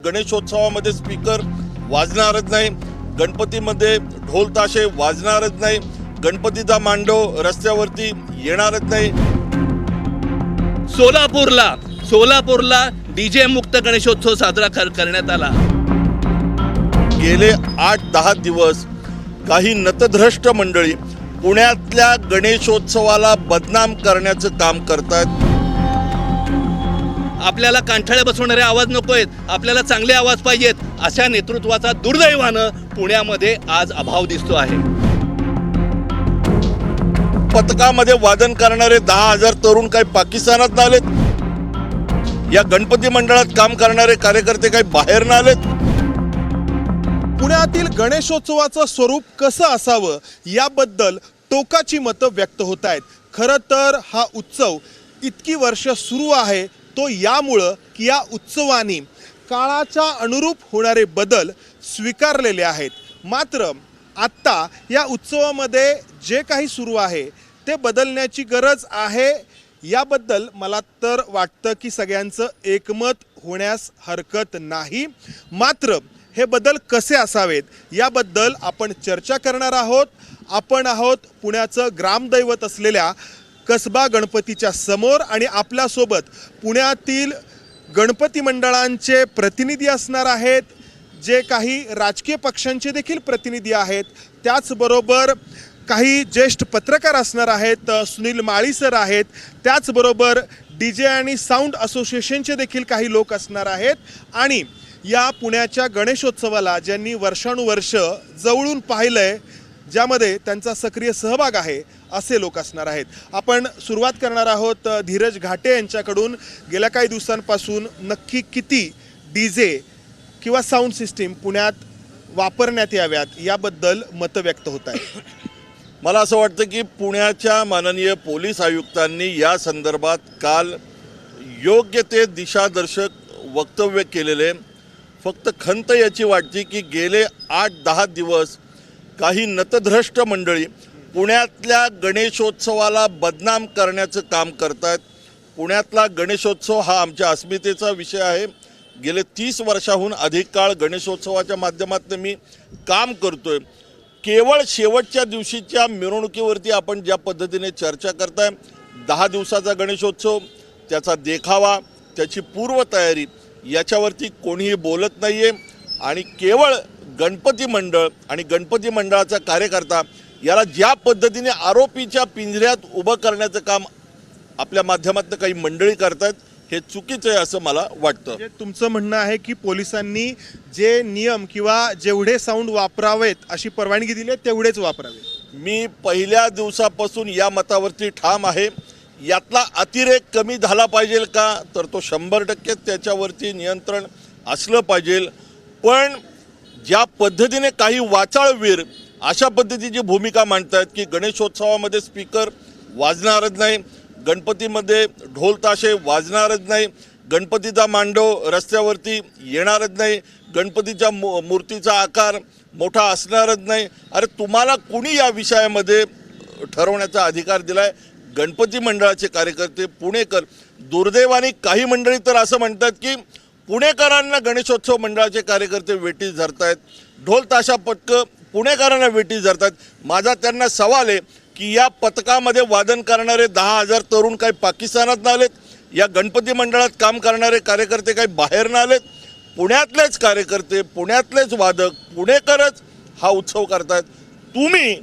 गणेशोत्सवामध्ये स्पीकर वाजणारच नाही, गणपतीमध्ये ढोल ताशे वाजणारच नाही, गणपतीचा मांडव रस्त्यावरती येणारच नाही। सोलापूरला डीजे मुक्त गणेशोत्सव साजरा करण्यात आला। गेले 8-10 दिवस काही नतद्रष्ट मंडळी पुण्यातल्या गणेशोत्सवाला बदनाम करण्याचं काम करतात। आपल्याला कांठाळे बसवणारे आवाज नकोयत, आपल्याला चांगले आवाज पाहिजेत। अशा नेतृत्वाचा दुर्दैवानं पुण्यामध्ये आज अभाव दिसतो आहे। पथकामध्ये वादन करणारे 10,000 तरुण काही पाकिस्तानात न आलेत? या गणपती मंडळात काम करणारे कार्यकर्ते काही बाहेर न आलेत? पुण्यातील गणेशोत्सवाचं स्वरूप कसं असावं याबद्दल टोकाची मतं व्यक्त होत आहेत। खरं तर हा उत्सव इतकी वर्ष सुरू आहे तो यामुळं की या उत्सवानी काळाच्या अनुरूप होणारे बदल स्वीकारलेले आहेत। मात्र आत्ता या उत्सवामध्ये जे काही सुरू आहे ते बदलण्याची गरज आहे याबद्दल मला तर वाटतं की सगळ्यांचं एकमत होण्यास हरकत नाही। मात्र हे बदल कसे असावेत याबद्दल आपण चर्चा करणार आहोत। आपण आहोत पुण्याचं ग्रामदैवत असलेल्या कसबा गणपतीच्या समोर आणि आपल्यासोबत पुण्यातील गणपती मंडळांचे प्रतिनिधी असणार आहेत, जे काही राजकीय पक्षांचे देखील प्रतिनिधी आहेत। त्याचबरोबर काही ज्येष्ठ पत्रकार असणार आहेत, सुनील माळी सर आहेत। त्याचबरोबर डीजे आणि साऊंड असोसिएशनचे देखील काही लोक असणार आहेत आणि या पुण्याच्या गणेशोत्सवाला ज्यांनी वर्षानुवर्ष जवळून पाहिलंय, ज्यामध्ये त्यांचा सक्रिय सहभाग आहे, असे लोक असणार आहेत। आपण सुरुवात करणार आहोत धीरज घाटे यांच्याकडून। गेल्या काही दिवसांपासून नक्की किती डीजे किंवा साऊंड सिस्टीम पुण्यात वापरण्यात याव्यात याबद्दल मतं व्यक्त होत आहेत? मला असं वाटतं की पुण्याच्या माननीय पोलीस आयुक्तांनी या संदर्भात काल योग्य ते दिशादर्शक वक्तव्य केलेले। फक्त खंत याची वाटते की गेले 8-10 दिवस काही नतद्रष्ट मंडळी पुण्यातल्या गणेशोत्सवाला बदनाम करण्याचं काम करतात। पुण्यातला गणेशोत्सव हा आमच्या अस्मितेचा विषय आहे। गेले 30 वर्षाहून अधिक काळ गणेशोत्सवाच्या माध्यमातून मी काम करतोय। केवळ शेवटच्या दिवशीच्या मिरवणुकीवरती आपण ज्या पद्धतीने चर्चा करताय, 10 दिवसाचा गणेशोत्सव, त्याचा देखावा, त्याची पूर्वतयारी याच्यावरती कोणीही बोलत नाही आहे। आणि केवळ गणपती मंडळ आणि गणपती मंडळाचा कार्यकर्ता याला ज्या पद्धतीने आरोपीच्या पिंजऱ्यात उभं करण्याचं काम आपल्या माध्यमातून काही मंडळी करतात, हे चुकीचं आहे असं मला वाटतं। म्हणजे तुमचं म्हणणं आहे की पोलिसांनी जे नियम किंवा जेवढे साऊंड वापरावेत अशी परवानगी दिली आहे तेवढेच वापरावे। मी पहिल्या दिवसापासून या मतावरती ठाम आहे। यातला अतिरेक कमी झाला पाहिजे का, तर तो 100% त्याच्यावरती नियंत्रण असलं पाहिजे। पण ज्या पद्धतीने काही वाचाळवीर अशा पद्धतीची भूमिका मांडतात की गणेशोत्सवामध्ये स्पीकर वाजणारच नाही, गणपतीमध्ये ढोल ताशे वाजणारच नाही, गणपतीचा मांडव रस्त्यावरती येणारच नाही, गणपतीच्या मूर्तीचा आकार मोठा असणारच नाही। अरे तुम्हाला कुणी या विषयामध्ये ठरवण्याचा अधिकार दिलाय? गणपती मंडळाचे कार्यकर्ते पुणेकर। दुर्दैवाने काही मंडळी तर असं म्हणतात की पुणेकरांना गणेशोत्सव मंडळाचे कार्यकर्ते वेटीस धरतायत, ढोल ताशा पथकं पुणेकरांना वेटीस धरतात। माझा त्यांना सवाल आहे की या पथकामध्ये वादन करणारे 10,000 तरुण काही पाकिस्तानात न आलेत? या गणपती मंडळात काम करणारे कार्यकर्ते काही बाहेर न आलेत? पुण्यातलेच कार्यकर्ते, पुण्यातलेच वादक, पुणेकरच हा उत्सव करतायत। तुम्ही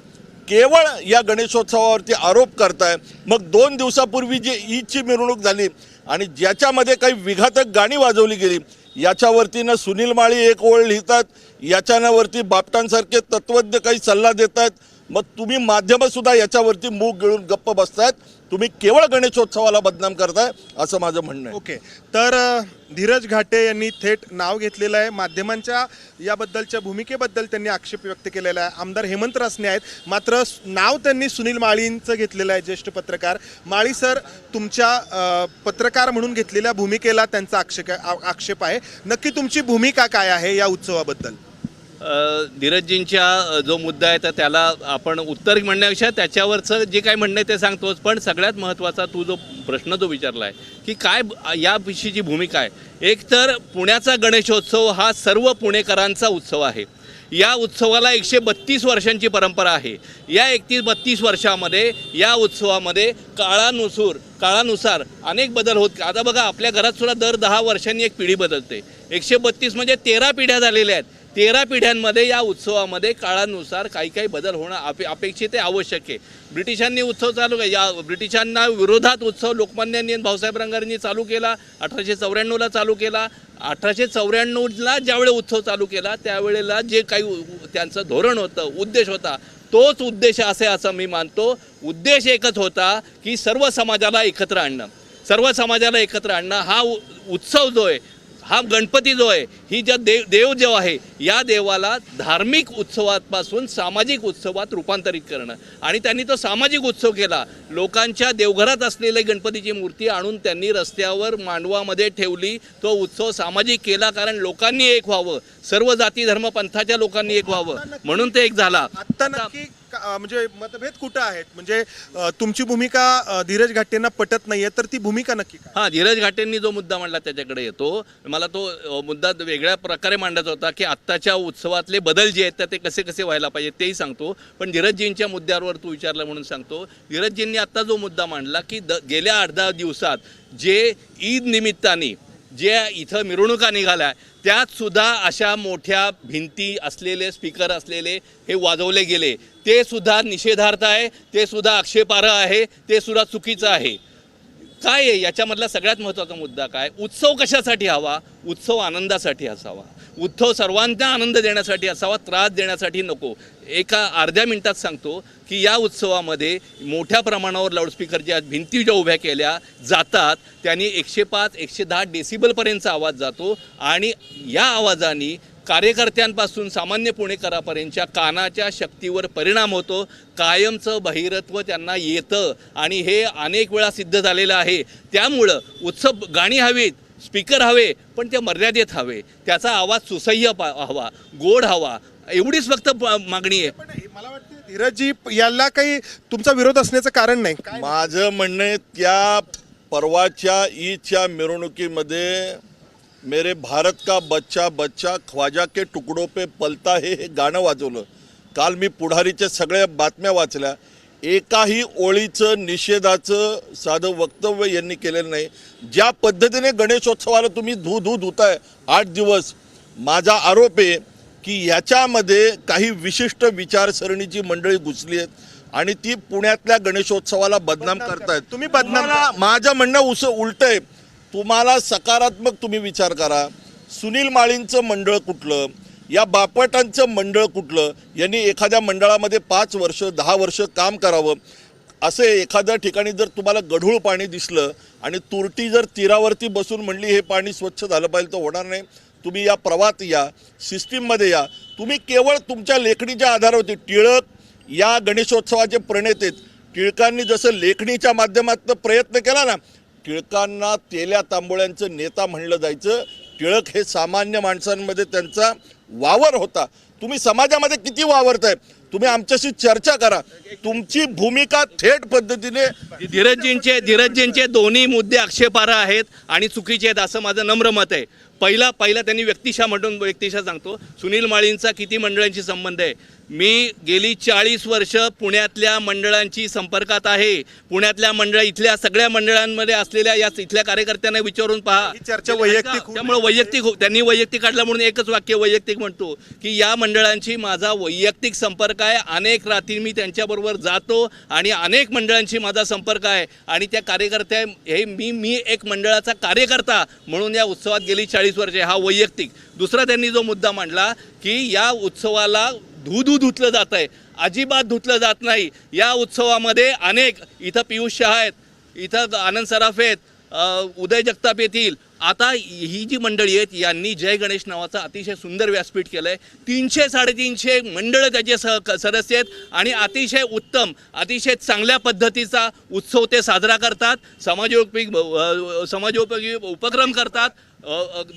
केवळ या गणेशोत्सवावरती आरोप करताय। मग 2 दिवसापूर्वी जी ईदची मिरवणूक झाली आणि ज्याच्यामध्ये काही विघातक गाणी वाजवली गेली, याच्यावरती ना सुनील माळी एक ओळ लिहितात, याच्यावरती बापटांसारखे तत्वज्ञ काही सल्ला देत आहेत। मग तुम्ही माध्यमंसुद्धा याच्यावरती मूग गिळून गप्प बसतायत। तुम्ही केवळ गणेशोत्सवाला बदनाम करताय असं माझं म्हणणं आहे। ओके, तर धीरज घाटे यांनी थेट नाव घेतलेलं आहे। माध्यमांच्या याबद्दलच्या भूमिकेबद्दल त्यांनी आक्षेप व्यक्त केलेला आहे। आमदार हेमंत रासने आहेत, मात्र नाव त्यांनी सुनील माळींचं घेतलेलं आहे, ज्येष्ठ पत्रकार। माळी सर, तुमच्या पत्रकार म्हणून घेतलेल्या भूमिकेला त्यांचा आक्षेप आहे। नक्की तुमची भूमिका काय आहे या उत्सवाबद्दल? धीरजजींच्या जो मुद्दा आहे तर त्याला आपण उत्तर म्हणण्यापेक्षा त्याच्यावरचं जे काही म्हणणं आहे ते सांगतोच. पण सगळ्यात महत्त्वाचा तू जो प्रश्न जो विचारला आहे की काय याविषयीची भूमिका आहे. एक तर पुण्याचा गणेशोत्सव हा सर्व पुणेकरांचा उत्सव आहे. या उत्सवाला 132 वर्षांची परंपरा आहे. या 32 वर्षामध्ये या उत्सवामध्ये काळानुसार अनेक बदल होत. आता बघा आपल्या घरात सुद्धा दर 10 वर्षांनी एक पिढी बदलते. 132 म्हणजे 13 पिढ्या झालेल्या आहेत. 13 पिढ्यांमध्ये या उत्सवामध्ये काळानुसार काही बदल होणं अपेक्षित आहे, आवश्यक आहे. ब्रिटिशांनी उत्सव चालू केला. या ब्रिटिशांना विरोधात उत्सव लोकमान्यांनी आणि भाऊसाहेब रंगारींनी चालू केला. 1894ला चालू केला. 1894ला ज्यावेळी उत्सव चालू केला त्यावेळेला जे काही त्यांचं धोरण होतं, उद्देश होता, तोच उद्देश असं मी मानतो. उद्देश एकच होता की सर्व समाजाला एकत्र आणणं. हा उत्सव जो आहे, हा गणपती जो आहे, ही ज्या देव जो आहे, या देवाला धार्मिक उत्सवापासून सामाजिक उत्सवात रूपांतरित करणं. आणि त्यांनी तो सामाजिक उत्सव केला. लोकांच्या देवघरात असलेली गणपतीची मूर्ती आणून त्यांनी रस्त्यावर मांडवामध्ये ठेवली. तो उत्सव सामाजिक केला कारण लोकांनी एक व्हावं, सर्व जाती धर्म पंथाच्या लोकांनी एक व्हावं, म्हणून ते एक झाला. आता नक्की म्हणजे मतभेद कुठं आहेत? म्हणजे तुमची भूमिका धीरज घाटेंना पटत नाहीये, तर ती भूमिका नक्की काय? हां, धीरज घाटेंनी जो मुद्दा मांडला त्याच्याकडे येतो. मला तो मुद्दा वेगळ्या प्रकारे मांडायचा होता की आत्ताच्या उत्सवातले बदल जे आहेत ते कसे व्हायला पाहिजे तेही सांगतो. पण धीरजजींच्या मुद्द्यावर तू विचारलं म्हणून सांगतो. धीरजजींनी आत्ता जो मुद्दा मांडला की गेल्या 8-10 दिवसात जे ईद निमित्ताने जे इथं मिरवणुका निघाल्या त्यात सुद्धा अशा मोठ्या भिंती असलेले स्पीकर असलेले हे वाजवले गेले, ते सुद्धा निषेधार्थ आहे, ते सुद्धा आक्षेपार्ह आहे, ते सुद्धा चुकीचं आहे. काय आहे याच्यामधला सगळ्यात महत्त्वाचा मुद्दा काय? उत्सव कशासाठी हवा? उत्सव आनंदासाठी असावा. उत्सव सर्वांना आनंद देण्यासाठी असावा, त्रास देण्यासाठी नको. एका अर्ध्या मिनिटात सांगतो की या उत्सवामध्ये मोठ्या प्रमाणावर लाऊडस्पीकर ज्या भिंती ज्या उभ्या केल्या जातात त्यांनी 105-110 डेसिबलपर्यंतचा आवाज जातो. आणि या आवाजाने कार्यकर्त्यांपासून सामान्य पुणेकरापर्यंतच्या कानाच्या शक्तीवर परिणाम होतो. कायमचं बहिरत्व त्यांना येतं आणि हे अनेक वेळा सिद्ध झालेलं आहे. त्यामुळं उत्सव गाणी हवीत, स्पीकर हवे, पण ते मर्यादेत हवे. त्याचा आवाज सुसह्य हवा, गोड हवा, एवढीच फक्त मागणी आहे. पण मला वाटतं धीरजजी याला काही तुमचा विरोध असण्याचं कारण नाही. माझं म्हणणं आहे त्या परवाच्या ईदच्या मिरवणुकीमध्ये मेरे भारत का बच्चा बच्चा ख्वाजा के टुकड़ों पे पलता है हे गाणं वाजवलं. काल मी पुढारीच्या सगळ्या बातम्या वाचल्या. एकाही ओळीचं निषेधाचं साधं वक्तव्य यांनी केलेलं नाही. ज्या पद्धतीने गणेशोत्सवाला तुम्ही धुताय 8 दिवस, माझा आरोप आहे की ह्याच्यामध्ये काही विशिष्ट विचारसरणीची मंडळी घुसली आहेत आणि ती पुण्यातल्या गणेशोत्सवाला बदनाम करतायत. तुम्ही बदनाम माझं म्हणणं उलट आहे. तुम्हाला सकारात्मक तुम्ही विचार करा. सुनील माळींचं मंडळ कुठलं, या बापटांचं मंडळ कुठलं, यांनी एखाद्या मंडळामध्ये 5 वर्ष 10 वर्ष काम करावं. असे एखाद्या ठिकाणी जर तुम्हाला गढूळ पाणी दिसलं आणि तुरटी जर तीरावरती बसून म्हणली हे पाणी स्वच्छ झालं पाहिजे तर होणार नाही. तुम्ही या प्रवाहात या, सिस्टीममध्ये या. तुम्ही केवळ तुमच्या लेखणीच्या आधारावरती टिळक या गणेशोत्सवाचे प्रणेते, टिळकांनी जसं लेखणीच्या माध्यमातून प्रयत्न केला ना, टिळकांना तेल्या तांबोळ्यांचं नेता म्हणलं जायचं. टिळक हे सामान्य माणसांमध्ये त्यांचा वावर होता. तुम्ही समाजामध्ये किती वावरताय? तुम्ही आमच्याशी चर्चा करा. तुमची भूमिका थेट पद्धतीने धीरजजींचे दोन्ही मुद्दे आक्षेपार्ह आहेत आणि चुकीचे आहेत असं माझं नम्र मत आहे. पहिला त्यांनी व्यक्तिशः सांगतो. सुनील माळींचा किती मंडळांशी संबंध आहे? मी गेली 40 वर्ष पुण्यातल्या मंडळांची संपर्कात आहे. पुण्यातल्या इथल्या सगळ्या मंडळांमध्ये असलेल्या या इथल्या कार्यकर्त्यांना विचारून पहा. चर्चा वैयक्तिक, त्यामुळे त्यांनी वैयक्तिक काढला म्हणून एकच वाक्य वैयक्तिक म्हणतो की या मंडळांची माझा वैयक्तिक संपर्क आहे. अनेक रात्री मी त्यांच्याबरोबर जातो आणि अनेक मंडळांशी माझा संपर्क आहे आणि त्या कार्यकर्त्या हे मी एक मंडळाचा कार्यकर्ता म्हणून या उत्सवात गेली 40 वर्षे, हा वैयक्तिक. दुसरा त्यांनी जो मुद्दा मांडला की या उत्सवाला धुतलं जात आहे. अजिबात धुतलं जात नाही. या उत्सवामध्ये अनेक, इथं पियुष शहा आहेत, इथं आनंद सराफ आहेत, उदय जगताप येतील, आता ही जी मंडळी आहेत यांनी जय गणेश नावाचं अतिशय सुंदर व्यासपीठ केलं आहे. 300-350 मंडळं त्याचे सदस्य आहेत आणि अतिशय उत्तम, अतिशय चांगल्या पद्धतीचा उत्सव ते साजरा करतात. समाजोपयोगी उपक्रम करतात,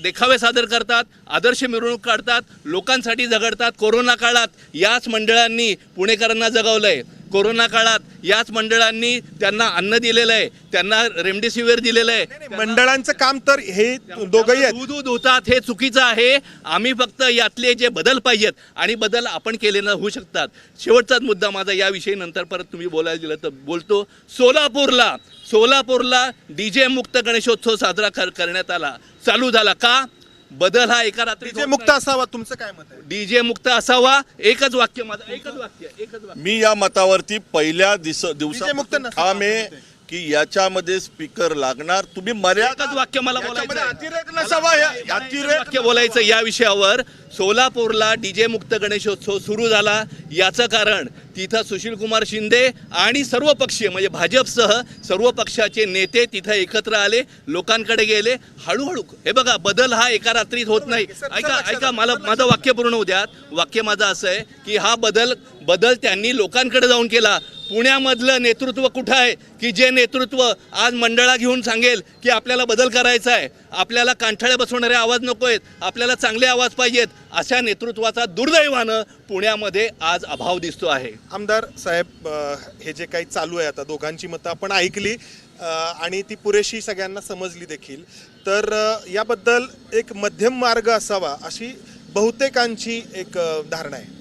देखावे सादर करतात, आदर्श मिरवणूक काढतात, लोकांसाठी झगडतात. कोरोना काळात याच मंडळांनी पुणेकरांना जगवलंय. कोरोना काळात याच मंडळांनी त्यांना अन्न दिलेलं आहे, त्यांना रेमडेसिवीर दिलेलं आहे. मंडळांचं काम तर हे दोघंही आहेत. दूध होतात हे चुकीचं आहे. आम्ही फक्त यातले जे बदल पाहिजेत आणि बदल आपण केले ना होऊ शकतात. शेवटचाच मुद्दा माझा याविषयी नंतर परत तुम्ही बोलायला दिलं तर बोलतो. सोलापूरला डीजे मुक्त गणेशोत्सव साजरा करण्यात आला, चालू झाला. का? बदल हा एका रात्री डीजे मुक्त असावा, तुमचं काय मत आहे? डीजे मुक्त असावा. एकच वाक्य माझं, एकच वाक्य. मी या मतावरती पहिल्या मुक्त दिवसापासून नसावं ठाम आहे की याच्यामध्ये स्पीकर लागणार. तुम्ही मर्यादा एकच वाक्य मला याच्यामध्ये बोलायचं आहे. अतिरेक नसावा. अतिरेक वाक्य बोलायचं या विषयावर. सोलापूरला डीजे मुक्त गणेशोत्सव सुरू झाला. याचं कारण तिथं सुशीलकुमार शिंदे आणि सर्व पक्षीय म्हणजे भाजपसह सर्व पक्षाचे नेते तिथं एकत्र आले, लोकांकडे गेले. हळूहळू हे बघा, बदल हा एका रात्रीत होत नाही. ऐका माझं वाक्य पूर्ण होऊ द्या. वाक्य माझं असं आहे की हा बदल त्यांनी लोकांकडे जाऊन केला. पुण्यामधलं नेतृत्व कुठं आहे की जे नेतृत्व आज मंडळा घेऊन सांगेल की आपल्याला बदल करायचा आहे, आपल्याला कांठाळे बसवणारे आवाज नको आहेत, आपल्याला चांगले आवाज पाहिजेत. अशा नेतृत्वाचा दुर्दैवानं पुण्यामध्ये आज अभाव दिसतो आहे. आमदार साहेब, हे जे काही चालू आहे आता, दोघांची मतं आपण ऐकली आणि ती पुरेशी सगळ्यांना समजली देखील. तर याबद्दल एक मध्यम मार्ग असावा अशी बहुतेकांची एक धारणा आहे.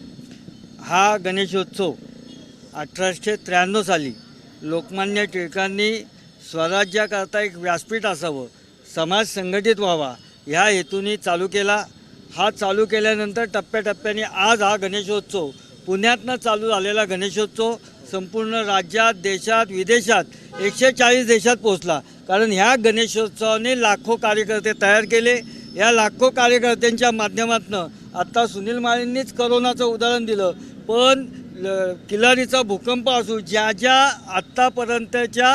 हा गणेशोत्सव 1893 साली लोकमान्य टिळकांनी स्वराज्याकरता एक व्यासपीठ असावं, समाज संघटित व्हावा ह्या हेतूने चालू केला. हा चालू केल्यानंतर टप्प्याटप्प्याने आज हा गणेशोत्सव, पुण्यातनं चालू झालेला गणेशोत्सव संपूर्ण राज्यात, देशात, विदेशात 140 देशात पोहोचला. कारण ह्या गणेशोत्सवाने लाखो कार्यकर्ते तयार केले. या लाखो कार्यकर्त्यांच्या माध्यमातून आत्ता सुनील माळींनीच करोनाचं उदाहरण दिलं, पण किल्लारीचा भूकंप असू, ज्या आत्तापर्यंतच्या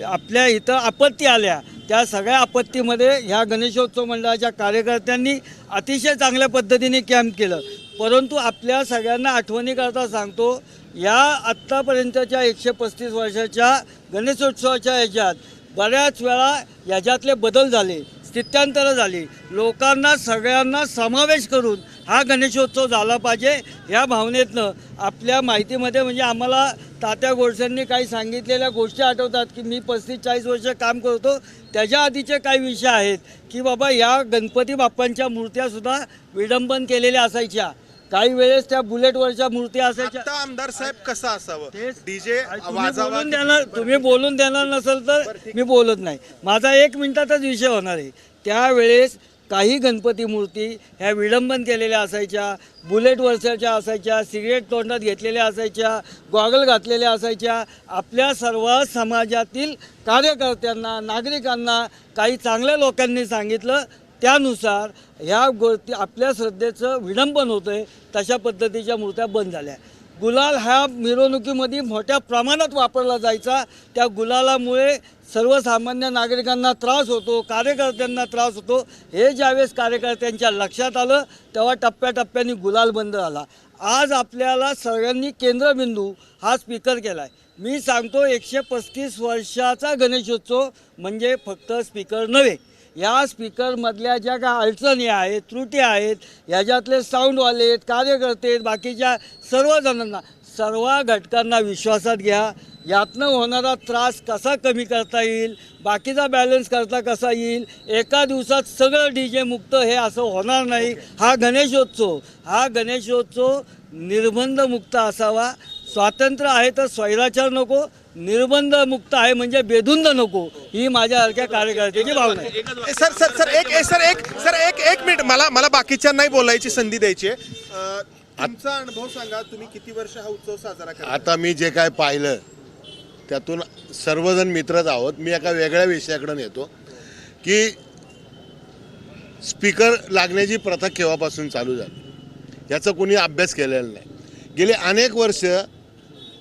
आपल्या इथं आपत्ती आल्या त्या सगळ्या आपत्तीमध्ये ह्या गणेशोत्सव मंडळाच्या कार्यकर्त्यांनी अतिशय चांगल्या पद्धतीने कॅम्प केलं. परंतु आपल्या सगळ्यांना आठवणीकरता सांगतो, या आत्तापर्यंतच्या 135 वर्षाच्या गणेशोत्सवाच्या ह्याच्यात बऱ्याच वेळा याच्यातले बदल झाले, स्थित्यांतरं झाली. लोकांना सगळ्यांना समावेश करून हा गणेशोत्सव झाला पाहिजे ह्या भावनेतनं आपल्या माहितीमध्ये, म्हणजे आम्हाला तात्या गोडसेंनी काही सांगितलेल्या गोष्टी आठवतात की मी 35-40 वर्ष काम करतो त्याच्या आधीचे काही विषय आहेत की बाबा या गणपती बाप्पांच्या मूर्त्यासुद्धा विडंबन केलेल्या असायच्या. काही वेळेस त्या बुलेटवरच्या मूर्ती असायच्या. आता आमदार साहेब कसं असावं? डीजे तुम्ही बोलून देणार नसेल तर मी बोलत नाही. माझा 1 मिनिटाचाच विषय होणार आहे. त्यावेळेस काही गणपती मूर्ती ह्या विडंबन केलेल्या असायच्या, बुलेटवरच्या असायच्या, सिगरेट तोंडात घेतलेल्या असायच्या, गॉगल घातलेल्या असायच्या. आपल्या सर्व समाजातील कार्यकर्त्यांना, नागरिकांना, काही चांगल्या लोकांनी सांगितलं, त्यानुसार ह्या गोष्टी आपल्या श्रद्धेचं विडंबन होतं आहे, तशा पद्धतीच्या मूर्त्या बंद झाल्या. गुलाल ह्या मिरवणुकीमध्ये मोठ्या प्रमाणात वापरला जायचा. त्या गुलालामुळे सर्वसामान्य नागरिकांना त्रास होतो, कार्यकर्त्यांना त्रास होतो. हे ज्यावेळेस कार्यकर्त्यांच्या लक्षात आलं तेव्हा टप्प्याटप्प्याने गुलाल बंद झाला. आज आपल्याला सगळ्यांनी केंद्रबिंदू हा स्पीकर केला आहे. मी सांगतो 135 वर्षाचा गणेशोत्सव म्हणजे फक्त स्पीकर नव्हे, या स्पीकरमधल्या ज्या काय अडचणी आहेत, त्रुटी आहेत, ह्याच्यातले साऊंडवाले आहेत, कार्यकर्ते आहेत, बाकीच्या सर्वजणांना, सर्व घटकांना विश्वासात घ्या. यातनं होणारा त्रास कसा कमी करता येईल, बाकीचा बॅलन्स करता कसा येईल. एका दिवसात सगळं डीजे मुक्त हे असं होणार नाही. हा गणेशोत्सव निर्बंधमुक्त असावा. स्वातंत्र्य आहे तर स्वैराचार नको, निर्बंध मुक्त आहे म्हणजे बेधुंद नको, ही माझ्यासारख्या कार्यकर्त्याची भावना आहे. एक मिनिट, मला बाकीच्यांनाही बोलायची संधी द्यायची आहे. तुमचा अनुभव सांगा, तुम्ही किती वर्ष हा उत्सव साजरा करता? आता मी जे काय पाहिलं त्यातून सर्वजण मित्रच आहोत. मी एका वेगळ्या विषयाकडे येतो की स्पीकर लागण्याची प्रथा केव्हापासून चालू झाली याचा कोणी अभ्यास केलेला नाही. गेले अनेक वर्ष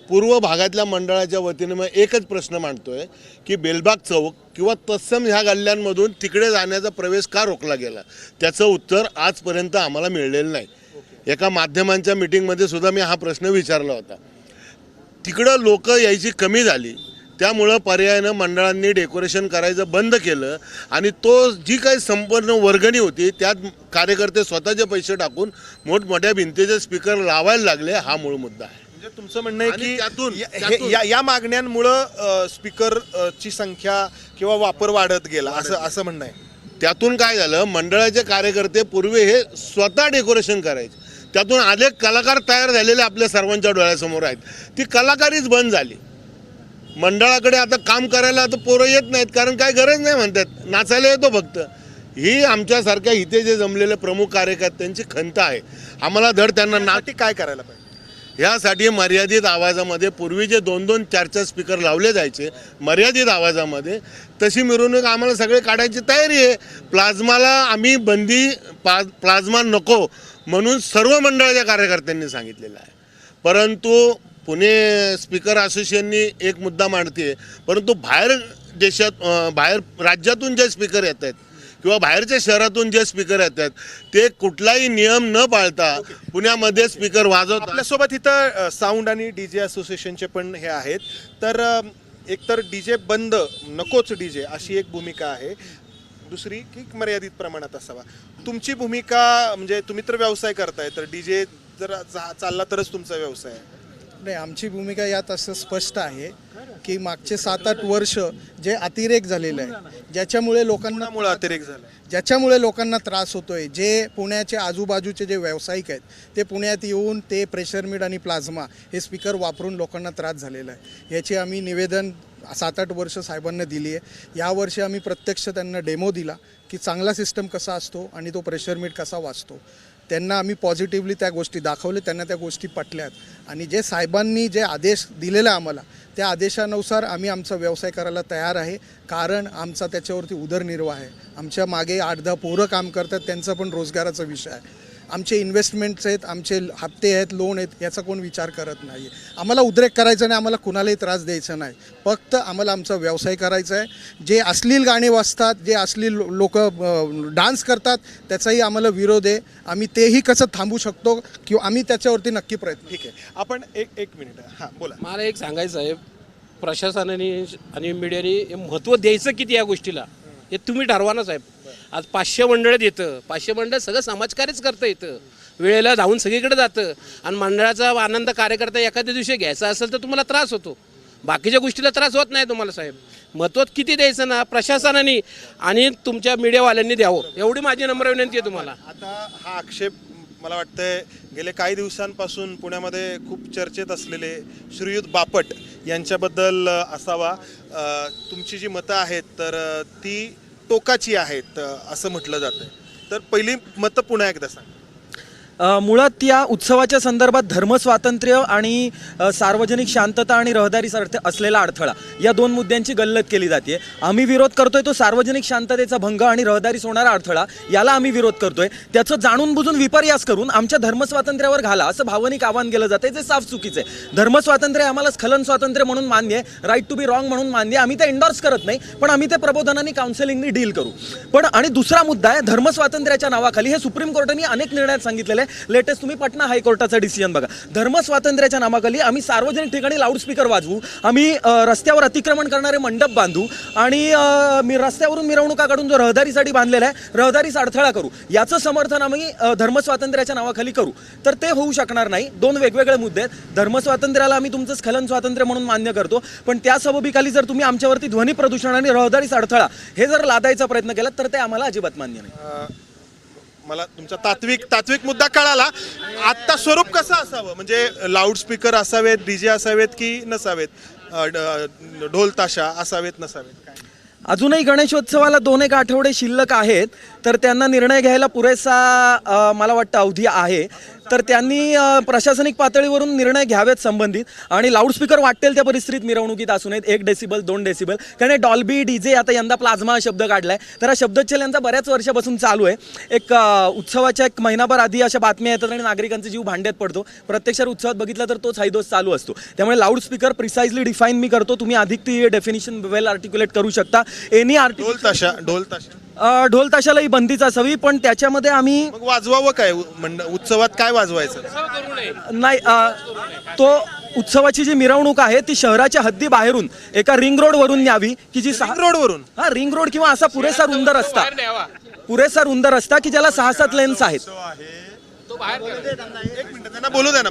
पूर्व भागातल्या मंडळाच्या वतीने मग एकच प्रश्न मांडतोय की बेलबाग चौक किंवा तत्सम ह्या गल्ल्यांमधून तिकडे जाण्याचा प्रवेश का रोखला गेला, त्याचं उत्तर आजपर्यंत आम्हाला मिळलेलं नाही. एका माध्यमांच्या मिटिंगमध्ये सुद्धा मी हा प्रश्न विचारला होता. तिकडं लोक यायची कमी झाली, त्यामुळं पर्यायानं मंडळांनी डेकोरेशन करायचं बंद केलं आणि तो जी काही संपूर्ण वर्गणी होती त्यात कार्यकर्ते स्वतःचे पैसे टाकून मोठमोठ्या भिंतीचे स्पीकर लावायला लागले. हा मूळ मुद्दा आहे. म्हणजे तुमचं म्हणणं आहे आणि की त्यातून- या मागण्यांमुळं स्पीकरची संख्या किंवा वापर वाढत गेला असं म्हणणं आहे. त्यातून काय झालं, मंडळाचे कार्यकर्ते पूर्वी हे स्वतः डेकोरेशन करायचे, त्यातून अनेक कलाकार तयार झालेले आपल्या सर्वांच्या डोळ्यासमोर आहेत. ती कलाकारीच बंद झाली. मंडळाकडे आता काम करायला आता पोरं येत नाहीत, कारण काय गरज नाही म्हणतात, नाचायला येतो फक्त. ही आमच्यासारख्या इथे जे जमलेले प्रमुख कार्यकर्त्यांची खंत आहे. आम्हाला धड त्यांना यासाठी काय करायला पाहिजे? ह्यासाठी मर्यादित आवाजामध्ये पूर्वी जे 2-2, 4-4 स्पीकर लावले जायचे मर्यादित आवाजामध्ये, तशी मिरवणूक आम्हाला सगळे काढायची तयारी आहे. प्लाझ्माला आम्ही बंदी, प्लाझ्मा नको म्हणून सर्व मंडळाच्या कार्यकर्त्यांनी सांगितलेलं आहे. परंतु पुणे स्पीकर असोसिएशननी एक मुद्दा मांडते, परंतु बाहेर राज्यातून जे स्पीकर येत आहेत किंवा बाहेरच्या शहरातून जे स्पीकर येतात ते कुठलाही नियम न पाळता पुण्यामध्ये स्पीकर वाजवतात. आपल्यासोबत इथं साऊंड आणि डीजे असोसिएशनचे पण हे आहेत. तर एकतर डीजे बंद, नकोच डीजे अशी एक भूमिका आहे, दुसरी की मर्यादित प्रमाणात असावा. तुमची भूमिका म्हणजे तुम्ही तर व्यवसाय करताय, तर डीजे जर चालला तरच तुमचा व्यवसाय आहे. नाही, आमची भूमिका यात असं स्पष्ट आहे की मागचे 7-8 वर्ष जे अतिरेक झालेलं आहे, ज्याच्यामुळे अतिरेक झाला, ज्याच्यामुळे लोकांना त्रास होतोय, जे पुण्याचे आजूबाजूचे जे व्यावसायिक आहेत ते पुण्यात येऊन ते प्रेशर मीड आणि प्लाझ्मा हे स्पीकर वापरून लोकांना त्रास झालेला आहे. याची आम्ही निवेदन 7-8 वर्ष साहेबांना दिली आहे. यावर्षी आम्ही प्रत्यक्ष त्यांना डेमो दिला की चांगला सिस्टम कसा असतो आणि तो प्रेशर मीड कसा वाचतो. त्यांना आम्ही पॉझिटिव्हली त्या गोष्टी दाखवले, त्यांना त्या गोष्टी पटल्यात आणि जे साहेबांनी जे आदेश दिलेला आम्हाला त्या आदेशानुसार आम्ही आमचा व्यवसाय करायला तयार आहे. कारण आमचा त्याच्यावरती उदरनिर्वाह आहे. आमच्या मागे 8-10 पोरं काम करतात, त्यांचा पण रोजगाराचा विषय आहे. आमचे इन्व्हेस्टमेंट्स आहेत, आमचे हप्ते आहेत, लोन आहेत, याचा कोण विचार करत नाही. आम्हाला उद्रेक करायचा नाही, आम्हाला कुणालाही त्रास द्यायचा नाही. फक्त आम्हाला आमचा व्यवसाय करायचा आहे. जे अश्लील गाणे वाजतात, जे अश्लील लोक डान्स करतात, त्याचाही आम्हाला विरोध आहे. आम्ही तेही कसं थांबू शकतो किंवा आम्ही त्याच्यावरती नक्की प्रयत्न. ठीक आहे, आपण एक मिनिट. हां, बोला. मला एक सांगायचं आहे, प्रशासनाने आणि मीडियाने महत्त्व द्यायचं किती या गोष्टीला हे तुम्ही ठरवा ना साहेब. आज 500 मंडळात येतं, 500 मंडळ सगळं समाजकार्यच करतं येतं, वेळेला धावून सगळीकडे जातं आणि मंडळाचा आनंद कार्यकर्ता एखाद्या दिवशी घ्यायचा असेल तर तुम्हाला त्रास होतो, बाकीच्या गोष्टीला त्रास होत नाही तुम्हाला साहेब. महत्त्व किती द्यायचं ना प्रशासनाने आणि तुमच्या मीडियावाल्यांनी द्यावं, एवढी माझी नम्र विनंती आहे तुम्हाला. आता हा आक्षेप मला वाटतंय गेले काही दिवसांपासून पुण्यामध्ये खूप चर्चेत असलेले श्रीयुत बापट यांच्याबद्दल असावा. तुमची जी मतं आहेत तर ती टोकाची आहेत असं म्हटलं जातं. तर पहिली मतं पुन्हा एकदा सांग. मुळात या उत्सवाच्या संदर्भात धर्मस्वातंत्र्य आणि सार्वजनिक शांतता आणि रहदारीसाठी असलेला अडथळा या 2 मुद्द्यांची गल्लत केली जाते. आम्ही विरोध करतोय तो सार्वजनिक शांततेचा भंग आणि रहदारीस होणारा अडथळा, याला आम्ही विरोध करतोय. त्याचं जाणून बुजून विपर्यास करून आमच्या धर्मस्वातंत्र्यावर घाला असं भावनिक आवाहन केलं जाते, जे साफ चुकीचं आहे. धर्मस्वातंत्र्य आम्हाला स्खलन स्वातंत्र्य म्हणून मान्य आहे, राईट टू बी रॉंग म्हणून मान्य आहे. आम्ही ते एंडॉर्स करत नाही, पण आम्ही ते प्रबोधनाने काउन्सिलिंगनी डील करू. पण आणि दुसरा मुद्दा आहे, धर्मस्वातंत्र्याच्या नावाखाली हे सुप्रीम कोर्टाने अनेक निर्णयात सांगितलेले आहे. लेटेस्ट तुम्ही पटना हायकोर्टाचा डिसिजन बघा. धर्मस्वातंत्र्याच्या नावाखाली आम्ही सार्वजनिक ठिकाणी लाऊडस्पीकर वाजवू, आम्ही रस्त्यावर अतिक्रमण करणारे मंडप बांधू आणि रस्त्यावरून मिरवणुका काढून जो रहदारीसाठी बांधलेला आहे रहदारीस अडथळा करू, याचं समर्थन आम्ही धर्मस्वातंत्र्याच्या नावाखाली करू, तर ते होऊ शकणार नाही. 2 वेगवेगळे मुद्दे आहेत. धर्मस्वातंत्र्याला आम्ही तुमचं स्खलन स्वातंत्र्य म्हणून मान्य करतो, पण त्या सबबीखाली जर तुम्ही आमच्यावरती ध्वनी प्रदूषण आणि रहदारीस अडथळा हे जर लादायचा प्रयत्न केला तर ते आम्हाला अजिबात मान्य नाही. मला तुमचा तात्विक मुद्दा कळाला. आत्ता स्वरूप कसं असावं, म्हणजे लाऊडस्पीकर असावेत, डीजे असावेत की नसावेत, ढोल ताशा असावेत नसावेत, काय? अजूनही गणेशोत्सवाला 2-1 आठवडे शिल्लक आहेत, तर त्यांना निर्णय घ्यायला पुरेसा मला वाटतं अवधी आहे. तर त्यांनी प्रशासनिक पातळीवरून निर्णय घ्यावेत संबंधित, आणि लाऊडस्पीकर वाटेल त्या परिस्थितीत मिरवणुकीत असू नयेत. 1 डेसिबल 2 डेसिबल, कारण डॉल्बी डीजे, आता यंदा प्लाझ्मा हा शब्द काढलाय, तर हा शब्दोच्चार यांचा बऱ्याच वर्षापासून चालू आहे. एक उत्सवाच्या एक महिनाभर आधी अशा बातम्या येतात आणि नागरिकांचा जीव भांड्यात पडतो. प्रत्यक्षात उत्सवात बघितलं तर तोच हैदोस चालू असतो. त्यामुळे लाऊडस्पीकर प्रिसाइजली डिफाईन मी करतो, तुम्ही अधिक ती डेफिनेशन वेल आर्टिक्युलेट करू शकता. एनी ढोल ताशा ढोल ताशालाही बंदीच असावी, पण त्याच्यामध्ये आम्ही मग वाजवावं काय उत्सवात काय वाजवायचं? नाही, तो उत्सवाची जी मिरवणूक आहे ती शहराच्या हद्दी बाहेरून एका रिंग रोड वरून न्यावी, की जी रोडवरून हा रिंग रोड किंवा असा पुरेसा रुंद रस्ता की ज्याला 6-7 लेन्स आहेत. एक मिनिट, त्यांना बोलू द्या ना.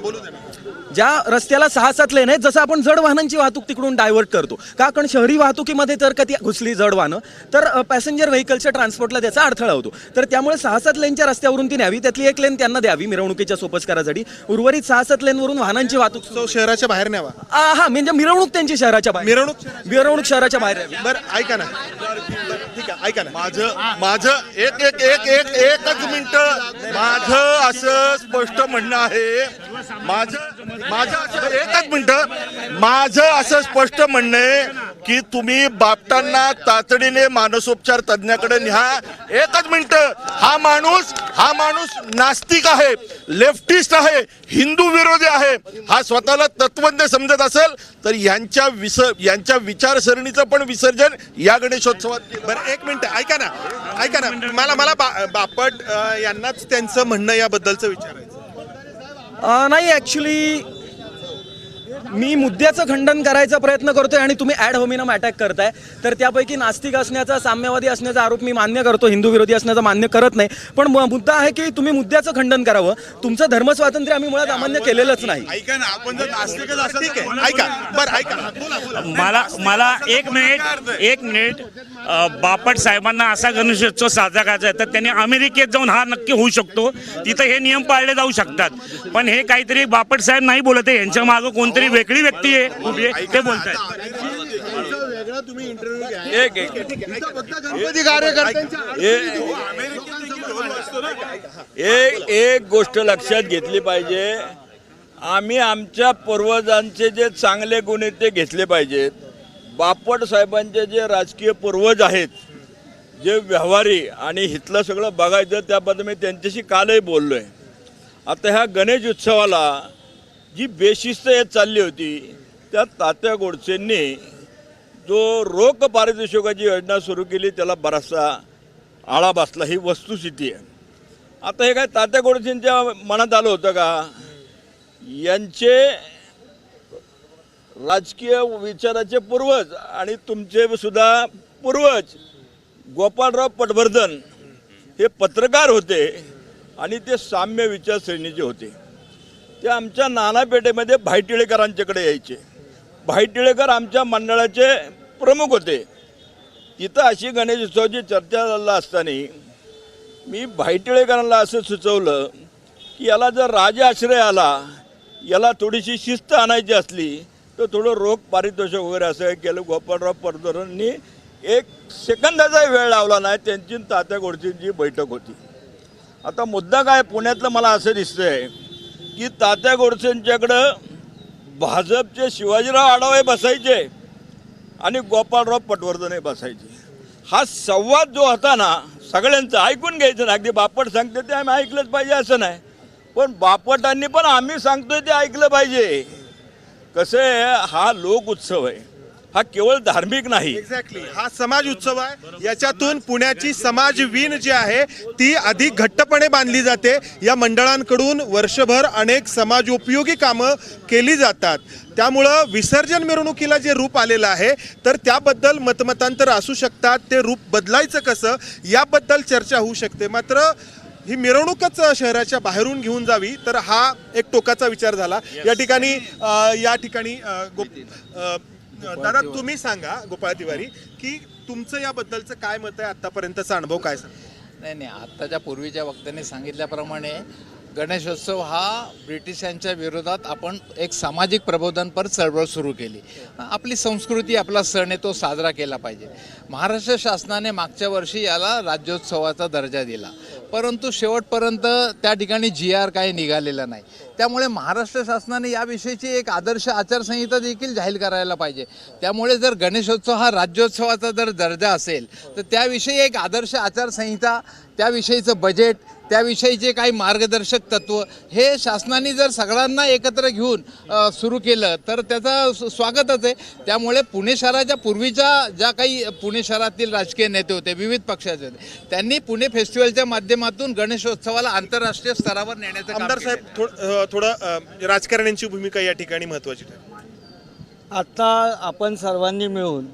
ज्या रस्त्याला 6-7 लेन आहेत, जसं आपण जड वाहनांची वाहतूक तिकडून डायव्हर्ट करतो का, कारण शहरी वाहतुकीमध्ये जर का ती घुसली जड वाहनं तर पॅसेंजर व्हेकलच्या ट्रान्सपोर्टला त्याचा अडथळा होतो. तर त्यामुळे 6-7 लेनच्या रस्त्यावरून ती न्यावी, त्यातली 1 लेन त्यांना द्यावी मिरवणुकीच्या सोपस्कारासाठी. उर्वरित 6-7 लेनवरून वाहनांची वाहतूक शहराच्या बाहेर न्यावा. हा, म्हणजे मिरवणूक त्यांची शहराच्या बाहेर, मिरवणूक शहराच्या बाहेर यावी. बरं ऐका ना, ठीक आहे, ऐका ना. माझं एकच मिनिट, माझं असं स्पष्ट म्हणणं आहे, माझं असं स्पष्ट म्हणणं आहे की तुम्ही बापटांना तातडीने मानसोपचार तज्ञाकडे न्या. एकच मिनिट, हा माणूस नास्तिक आहे, लेफ्टिस्ट आहे, हिंदू विरोधी आहे. हा स्वतःला तत्वज्ञ समजत असेल तर यांच्या विचारसरणीचं पण विसर्जन या गणेशोत्सवात केलं. बरं एक मिनिट, ऐका ना. मला बापट यांनाच त्यांचं म्हणणं याबद्दलचं विचारायचं. नाही, ॲक्च्युली मी मुद्द्याचं खंडन करायचा प्रयत्न करतोय आणि तुम्ही ॲड होमिनम अटॅक करताय. तर त्यापैकी नास्तिक असण्याचा, साम्यवादी असण्याचा आरोप मी मान्य करतो, हिंदू विरोधी असण्याचा मान्य करत नाही. पण मुद्दा आहे की तुम्ही मुद्द्याचं खंडन करावं. तुमचं धर्मस्वातंत्र्य आम्ही मुळात अमान्य केलेलंच नाही. ऐका ना, आपण जर नास्तिकच असं, ठीक आहे, ऐका. बरं ऐका, मला एक मिनिट बापट साहेबांना असा गणेशोत्सव साजरा करायचा आहे तर त्यांनी अमेरिकेत जाऊन हा नक्की होऊ शकतो, तिथं हे नियम पाळले जाऊ शकतात. पण हे काहीतरी बापट साहेब नाही बोलत आहे, यांच्या मागं कोणतरी वेगळी व्यक्ती आहे उभी आहे, ते बोलतायत. एक गोष्ट लक्षात घेतली पाहिजे, आम्ही आमच्या पूर्वजांचे जे चांगले गुण आहेत ते घेतले पाहिजेत. बापट साहेबांचे जे राजकीय पूर्वज आहेत, जे व्यवहारी आणि हितलं सगळं बघायचं, त्याबद्दल मी त्यांच्याशी कालही बोललो आहे. आता ह्या गणेश उत्सवाला जी बेशिस्त येत चालली होती, त्या तात्या गोडसेंनी जो रोख पारितोषिकाची योजना सुरू केली त्याला बराचसा आळा बसला, ही वस्तुस्थिती आहे. आता हे काय तात्या गोडसेंच्या मनात आलं होतं का? यांचे राजकीय विचाराचे पूर्वज आणि तुमचे सुद्धा पूर्वज गोपाळराव पटवर्धन हे पत्रकार होते आणि ते साम्य विचारसरणीचे होते. ते आमच्या नानापेठेमध्ये भाईटिळेकरांच्याकडे यायचे. भाईटिळेकर आमच्या मंडळाचे प्रमुख होते. तिथं अशी गणेश उत्सवाची चर्चा झाला असताना मी भाईटिळेकरांना असं सुचवलं की याला जर राजआश्रय आला, याला थोडीशी शिस्त आणायची असली तर थोडं रोख पारितोषिक वगैरे असं केलं. गोपाळराव पटवर्धनांनी 1 सेकंदाचा वेळ लावला नाही. त्यांची तात्या गोडसेंची बैठक होती. आता मुद्दा काय, पुण्यातलं मला असं दिसतंय की तात्या गोडसेंच्याकडं भाजपचे शिवाजीराव आढावे बसायचे आणि गोपाळराव पटवर्धन बसायचे. हा संवाद जो होता ना, सगळ्यांचं ऐकून घ्यायचं ना. अगदी बापट सांगते ते आम्ही ऐकलंच पाहिजे असं नाही, पण बापटांनी पण आम्ही सांगतोय ते ऐकलं पाहिजे. कसं आहे, हा लोक उत्सव आहे, हा केवळ धार्मिक नाही. एक्झॅक्टली, हा समाज उत्सव आहे. याच्यातून पुण्याची समाज वीण जी आहे ती अधिक घट्टपणे बांधली जाते. या मंडळांकडून वर्षभर अनेक समाजोपयोगी कामं केली जातात. त्यामुळं विसर्जन मिरवणुकीला जे रूप आलेलं आहे तर त्याबद्दल मतमतांतर असू शकतात. ते रूप बदलायचं कसं याबद्दल चर्चा होऊ शकते. मात्र ही मिरवणूकच शहराच्या बाहेरून घेऊन जावी तर हा एक टोकाचा विचार झाला. या ठिकाणी दादा तुम्ही सांगा, गोपाळ तिवारी, की तुमचं याबद्दलचं काय मत आहे, आतापर्यंतचा अनुभव काय सांगा? नाही, आत्ताच्या पूर्वीच्या वक्त्यांनी सांगितल्याप्रमाणे गणेशोत्सव हा ब्रिटिशांच्या विरोधात आपण एक सामाजिक प्रबोधनपर चळवळ सुरू केली. आपली संस्कृती, आपला सण आहे तो साजरा केला पाहिजे. महाराष्ट्र शासनाने मागच्या वर्षी याला राज्योत्सवाचा दर्जा दिला, परंतु शेवटपर्यंत त्या ठिकाणी GR काही निघालेला नाही. त्यामुळे महाराष्ट्र शासनाने याविषयीची एक आदर्श आचारसंहिता देखील जाहीर करायला पाहिजे. त्यामुळे जर गणेशोत्सव हा राज्योत्सवाचा जर दर्जा असेल तर त्याविषयी एक आदर्श आचारसंहिता, त्याविषयीचं बजेट, त्याविषयीचे काही मार्गदर्शक तत्त्व हे शासनाने जर सगळ्यांना एकत्र घेऊन सुरू केलं तर त्याचा स्वागतच आहे. त्यामुळे पुणे शहराच्या पूर्वीच्या ज्या काही पुणे शहरातील राजकीय नेते होते, विविध पक्षाचे होते, त्यांनी पुणे फेस्टिवलच्या माध्यमातून गणेशोत्सवाला आंतरराष्ट्रीय स्तरावर नेण्याचं काम आमदार साहेब, थोडं राजकारण्यांची भूमिका या ठिकाणी महत्त्वाची ठरते. आत्ता आपण सर्वांनी मिळून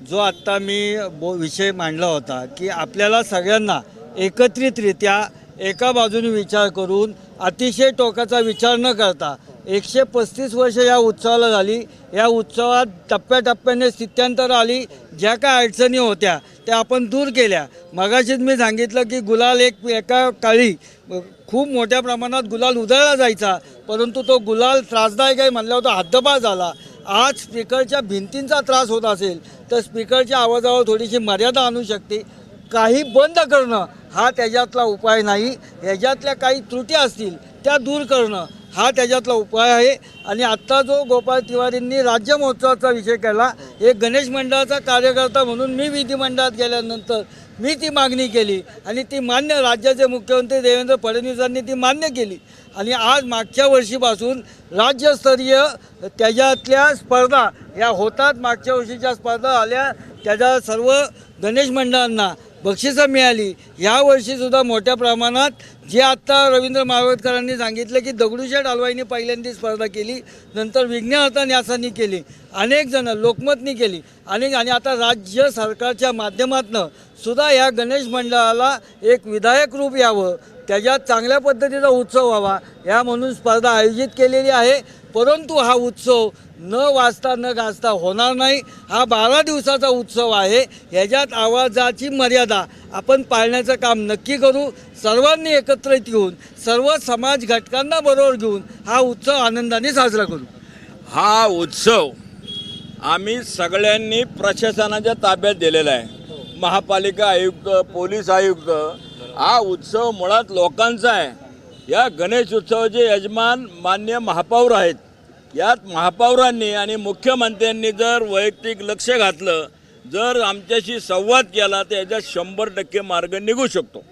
जो आत्ता मी विषय मांडला होता की आपल्याला सगळ्यांना एकत्रितरित्या एका बाजूने विचार करून अतिशय टोकाचा विचार न करता 135 वर्ष या उत्सवाला झाली. या उत्सवात टप्प्याटप्प्याने स्थित्यंतर आली. ज्या काय अडचणी होत्या त्या आपण दूर केल्या. मगाशीच मी सांगितलं की गुलाल एका काळी खूप मोठ्या प्रमाणात गुलाल उधळला जायचा, परंतु तो गुलाल त्रासदायक आहे म्हणल्यावर तो हद्दपार झाला. आज स्पीकरच्या भिंतींचा त्रास होत असेल तर स्पीकरच्या आवाजावर थोडीशी मर्यादा आणू शकते. काही बंद करणं हा त्याच्यातला उपाय नाही. ह्याच्यातल्या काही त्रुटी असतील त्या दूर करणं हा त्याच्यातला उपाय आहे. आणि आत्ता जो गोपाळ तिवारींनी राज्य महोत्सवाचा विषय केला, एक गणेश मंडळाचा कार्यकर्ता म्हणून मी विधिमंडळात गेल्यानंतर मी ती मागणी केली आणि ती मान्य राज्याचे मुख्यमंत्री देवेंद्र फडणवीसांनी ती मान्य केली. आणि आज मागच्या वर्षीपासून राज्यस्तरीय त्याच्यातल्या स्पर्धा या होतात. मागच्या वर्षीच्या स्पर्धा आल्या, त्याच्या सर्व गणेश मंडळांना बक्षिसं मिळाली. यावर्षीसुद्धा मोठ्या प्रमाणात जे आत्ता रवींद्र मारवतकरांनी सांगितलं की दगडूशेठ हलवाईने पहिल्यांदी स्पर्धा केली, नंतर विघ्नहर्ता न्यासांनी केली, अनेक जण लोकमतनी केली, आणि आता राज्य सरकारच्या माध्यमातून सुद्धा या गणेश मंडळाला एक विधायक रूप यावं, त्याच्यात चांगल्या पद्धतीचा उत्सव व्हावा या म्हणून स्पर्धा आयोजित केलेली आहे. परंतु हा उत्सव न वाजता न गाजता होणार नाही. हा 12 दिवसाचा उत्सव आहे. ह्याच्यात आवाजाची मर्यादा आपण पाळण्याचं काम नक्की करू. सर्वांनी एकत्रित येऊन सर्व समाज घटकांना बरोबर घेऊन हा उत्सव आनंदाने साजरा करू. हा उत्सव आम्ही सगळ्यांनी प्रशासनाच्या ताब्यात दिलेला आहे. महापालिका आयुक्त, पोलीस आयुक्त, हा उत्सव मुळात लोकांचा आहे. या गणेश उत्सवाचे यजमान मान्य महापौर आहेत. यात महापौरांनी आणि मुख्यमंत्र्यांनी जर वैयक्तिक लक्ष घातलं, जर आमच्याशी संवाद केला तर याच्यात 100% मार्ग निघू शकतो.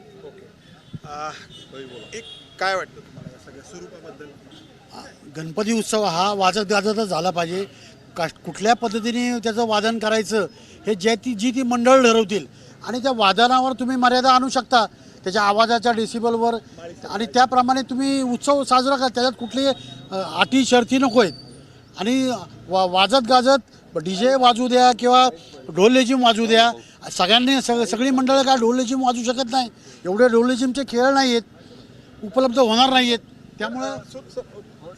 एक काय वाटतं तुम्हाला या सगळ्या स्वरूपाबद्दल? गणपती उत्सव हा वाजत गाजतच झाला पाहिजे. कुठल्या पद्धतीने त्याचं वादन करायचं हे जी ती मंडळ ठरवतील, आणि त्या वादनावर तुम्ही मर्यादा आणू शकता, त्याच्या आवाजाच्या डेसिबलवर, आणि त्याप्रमाणे तुम्ही उत्सव साजरा करा. त्याच्यात कुठली अटी शर्ती नको आहेत. आणि वाजत गाजत DJ वाजू द्या किंवा ढोल लेझिम वाजू द्या, सगळ्यांनी सगळी मंडळं काय ढोल लेझिम वाजू शकत नाही. एवढे ढोल लेझिमचे खेळ नाही आहेत, उपलब्ध होणार नाही आहेत. त्यामुळं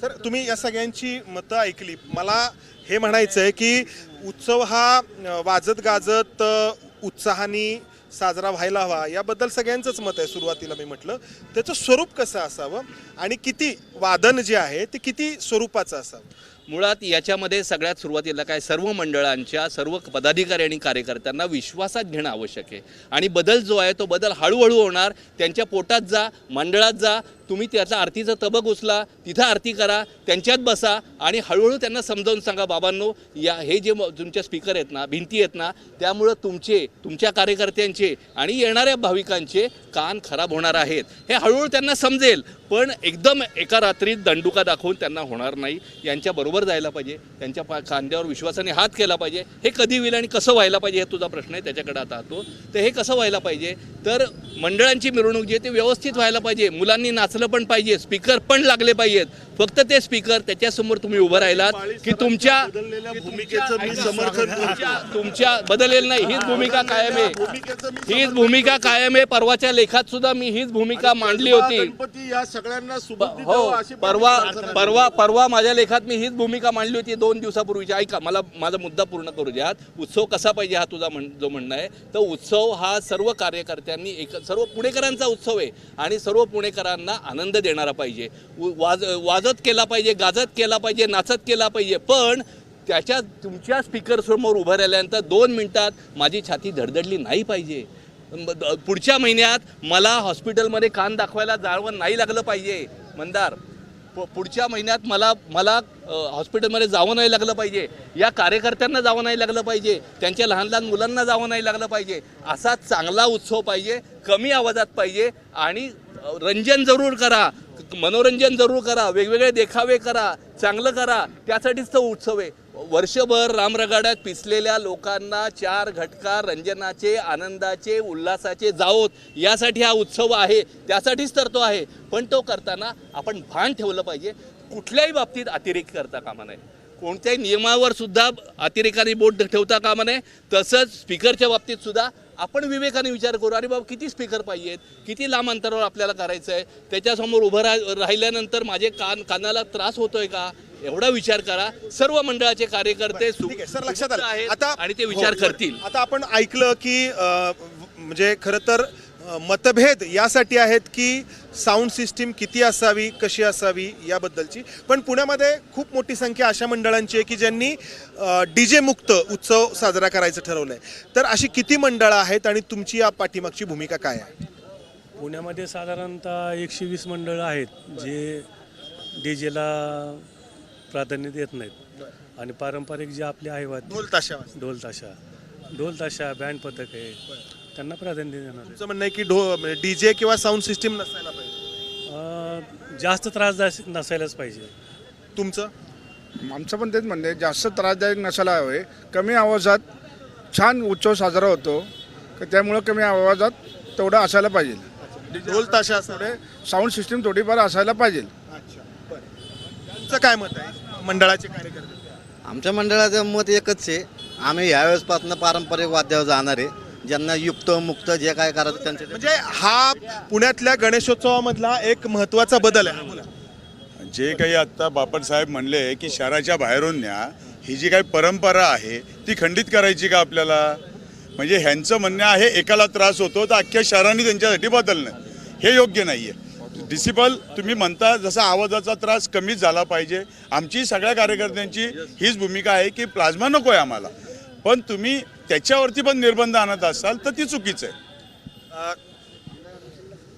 सर, तुम्ही या सगळ्यांची मतं ऐकली. मला हे म्हणायचं आहे की उत्सव हा वाजत गाजत उत्साहाने साजरा व्हायला हवा, याबद्दल सगळ्यांचंच मत आहे. सुरुवातीला मी म्हटलं त्याचं स्वरूप कसं असावं आणि किती वादन जे आहे ते किती स्वरूपाचं असावं. मुळात याच्यामध्ये सगळ्यात सुरुवातीला काय, सर्व मंडळांच्या सर्व पदाधिकारी आणि कार्यकर्त्यांना विश्वासात घेणं आवश्यक आहे. आणि बदल जो आहे तो बदल हळूहळू होणार. त्यांच्या पोटात जा, मंडळात जा, तुम्ही त्याचा आरतीचं तबक उचला, तिथं आरती करा, त्यांच्यात बसा आणि हळूहळू त्यांना समजावून सांगा, बाबांनो हे जे तुमच्या स्पीकर आहेत ना, भिंती आहेत ना, त्यामुळं तुमच्या कार्यकर्त्यांचे आणि येणाऱ्या भाविकांचे कान खराब होणार आहेत. हे हळूहळू त्यांना समजेल. पण एकदम एका रात्रीत दंडुका दाखवून त्यांना होणार नाही. यांच्याबरोबर जायला पाहिजे, त्यांच्या खांद्यावर विश्वासाने हात केला पाहिजे. हे कधी होईल आणि कसं व्हायला पाहिजे हे तुझा प्रश्न आहे, त्याच्याकडे आता तो. तर हे कसं व्हायला पाहिजे, तर मंडळांची मिरवणूक जी आहे ते व्यवस्थित व्हायला पाहिजे. मुलांनी नाचलं पण पाहिजे, स्पीकर पण लागले पाहिजेत. फक्त ते स्पीकर त्याच्यासमोर तुम्ही उभं राहिलात की तुमच्या भूमिकेचं मी समर्थन करतो. तुमच्या बदलेलं नाही, हीच भूमिका कायम आहे, हीच भूमिका कायम आहे. परवाच्या लेखात सुद्धा मी हीच भूमिका मांडली होती. गणपती या सगळ्यांना सुबुद्धी हो, द्यावं अशी परवा माझ्या लेखात मी हीच भूमिका मांडली होती 2 दिवसापूर्वीची. ऐका, मला माझा मुद्दा पूर्ण करू द्या. उत्सव कसा पाहिजे हा तुझा जो म्हणणं आहे, तर उत्सव हा सर्व कार्यकर्त्यांनी सर्व पुणेकरांचा उत्सव आहे आणि सर्व पुणेकरांना आनंद देणारा पाहिजे. वाजत केला पाहिजे, गाजत केला पाहिजे, नाचत केला पाहिजे. पण त्याच्या तुमच्या स्पीकरसमोर उभं राहिल्यानंतर 2 मिनिटात माझी छाती धडधडली नाही पाहिजे. पुढच्या महिन्यात मला हॉस्पिटलमध्ये कान दाखवायला जावं नाही लागलं पाहिजे. मंदार, पुढच्या महिन्यात मला हॉस्पिटलमध्ये जावं नाही लागलं पाहिजे. या कार्यकर्त्यांना जावं नाही लागलं पाहिजे. त्यांच्या लहान लहान मुलांना जावं नाही लागलं पाहिजे. असा चांगला उत्सव पाहिजे, कमी आवाजात पाहिजे आणि रंजन जरूर करा, मनोरंजन जरूर करा, वेगवेगळे देखावे करा, चांगलं करा. त्यासाठीच तो उत्सव आहे. वर्षभर रामरगाड्यात पिसलेल्या लोकांना 4 घटका रंजनाचे, आनंदाचे, उल्हासाचे जावोत, यासाठी हा उत्सव आहे, त्यासाठीच तर तो आहे. पण तो करताना आपण भान ठेवलं पाहिजे. कुठल्याही बाबतीत अतिरेक करता कामा नये, कोणत्याही नियमावर सुद्धा अतिरेकाने बोट ठेवता कामा नये. तसंच स्पीकरच्या बाबतीत सुद्धा आपण विवेकाने विचार करू, अरे बाबा किती स्पीकर पाहिजेत, किती लांब अंतरावर आपल्याला करायचं आहे, त्याच्यासमोर उभं राहिल्यानंतर माझे कानाला त्रास होतोय का, एवढा विचार करा. सर्व मंडळाचे कार्यकर्ते ठीक आहे सर, लक्षात आलं. आहेत आता आणि ते विचार हो, करतील. आता आपण ऐकलं की म्हणजे खरं तर मतभेद यासाठी आहेत की साऊंड सिस्टीम किती असावी, कशी असावी याबद्दलची. पण पुण्यामध्ये खूप मोठी संख्या अशा मंडळांची आहे की ज्यांनी DJ मुक्त उत्सव साजरा करायचं ठरवलं आहे. तर अशी किती मंडळं आहेत आणि तुमची या पाठीमागची भूमिका काय आहे? पुण्यामध्ये साधारणतः 120 मंडळं आहेत जे DJला प्राधान्य देत नाहीत आणि पारंपरिक जे आपले आहे ढोल ताशा बँड पथक आहे त्यांना प्राधान्य देणार आहे. तुमचं म्हणणं आहे की DJ किंवा साऊंड सिस्टीम नसायला पाहिजे, जास्त त्रासदायक नसायलाच पाहिजे. तुमचं? आमचं पण तेच म्हणणं आहे, जास्त त्रासदायक नसायला हवे. कमी आवाजात छान उत्सव साजरा होतो, त्यामुळं कमी आवाजात तेवढं असायला पाहिजे. ढोल ताशा थोडे साऊंड सिस्टीम थोडीफार असायला पाहिजे. तुमचं काय मत आहे मंडळाचे कार्यकर्ते? आमच्या मंडळाचं मत एकच आहे, आम्ही यावेळेसपासून पारंपरिक वाद्यावर जाणार आहे. ज्यांना युक्त मुक्त जे काय करायचं त्यांचे, म्हणजे हा पुण्यातल्या गणेशोत्सवामधला एक महत्त्वाचा बदल आहे. जे काही आत्ता बापटसाहेब म्हणले की शहराच्या बाहेरून न्या, ही जी काही परंपरा आहे ती खंडित करायची का आपल्याला? म्हणजे ह्यांचं म्हणणं आहे एकाला त्रास होतो तर अख्ख्या शहराने त्यांच्यासाठी बदलणं, हे योग्य नाही आहे. डिसिबल तुम्ही म्हणता जसा आवाजाचा त्रास कमीच झाला पाहिजे. आमची सगळ्या कार्यकर्त्यांची हीच भूमिका आहे की प्लाझ्मा नको आहे आम्हाला, पण तुम्ही त्याच्यावरती पण निर्बंध आणत असाल तर ती चुकीचं आहे.